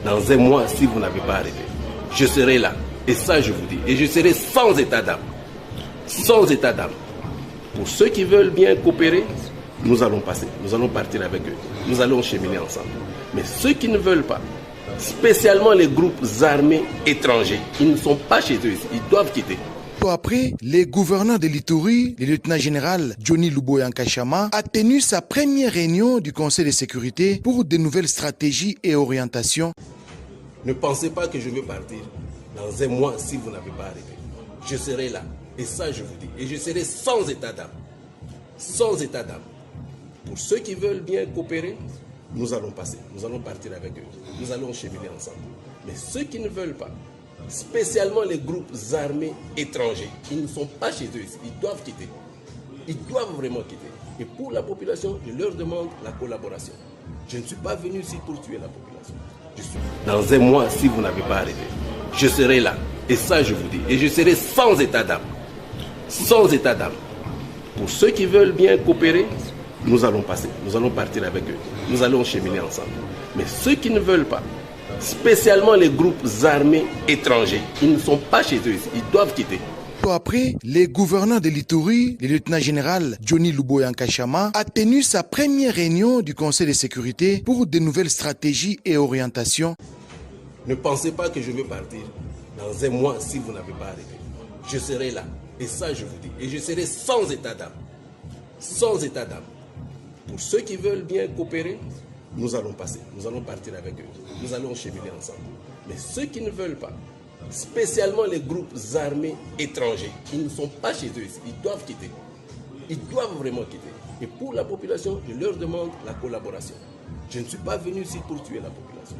Dans un mois, si vous n'avez pas arrêté, je serai là. Et ça, je vous dis. Et je serai sans état d'âme. Sans état d'âme. Pour ceux qui veulent bien coopérer, nous allons passer. Nous allons partir avec eux. Nous allons cheminer ensemble. Mais ceux qui ne veulent pas, spécialement les groupes armés étrangers, ils ne sont pas chez eux. Ils doivent quitter. Peu après, le gouverneur de l'Ituri, le lieutenant-général Johnny Luboya Nkashama, a tenu sa première réunion du Conseil de sécurité pour de nouvelles stratégies et orientations. Ne pensez pas que je vais partir dans un mois si vous n'avez pas arrêté. Je serai là. Et ça, je vous dis. Et je serai sans état d'âme. Sans état d'âme. Pour ceux qui veulent bien coopérer, nous allons passer. Nous allons partir avec eux. Nous allons cheminer ensemble. Mais ceux qui ne veulent pas, spécialement les groupes armés étrangers, ils ne sont pas chez eux. Ils doivent quitter. Ils doivent vraiment quitter. Et pour la population, je leur demande la collaboration. Je ne suis pas venu ici pour tuer la population. Dans un mois, si vous n'avez pas arrêté, je serai là. Et ça, je vous dis. Et je serai sans état d'âme. Sans état d'âme. Pour ceux qui veulent bien coopérer, nous allons passer. Nous allons partir avec eux. Nous allons cheminer ensemble. Mais ceux qui ne veulent pas, spécialement les groupes armés étrangers, ils ne sont pas chez eux. Ils doivent quitter. Peu après, le gouverneur de l'Ituri, le lieutenant-général Johnny Luboya Nkashama, a tenu sa première réunion du Conseil de sécurité pour de nouvelles stratégies et orientations. Ne pensez pas que je vais partir dans un mois si vous n'avez pas arrêté. Je serai là. Et ça, je vous dis. Et je serai sans état d'âme. Sans état d'âme. Pour ceux qui veulent bien coopérer, nous allons passer. Nous allons partir avec eux. Nous allons cheminer ensemble. Mais ceux qui ne veulent pas, spécialement les groupes armés étrangers, ils ne sont pas chez eux. Ils doivent quitter. Ils doivent vraiment quitter. Et pour la population, je leur demande la collaboration. Je ne suis pas venu ici pour tuer la population.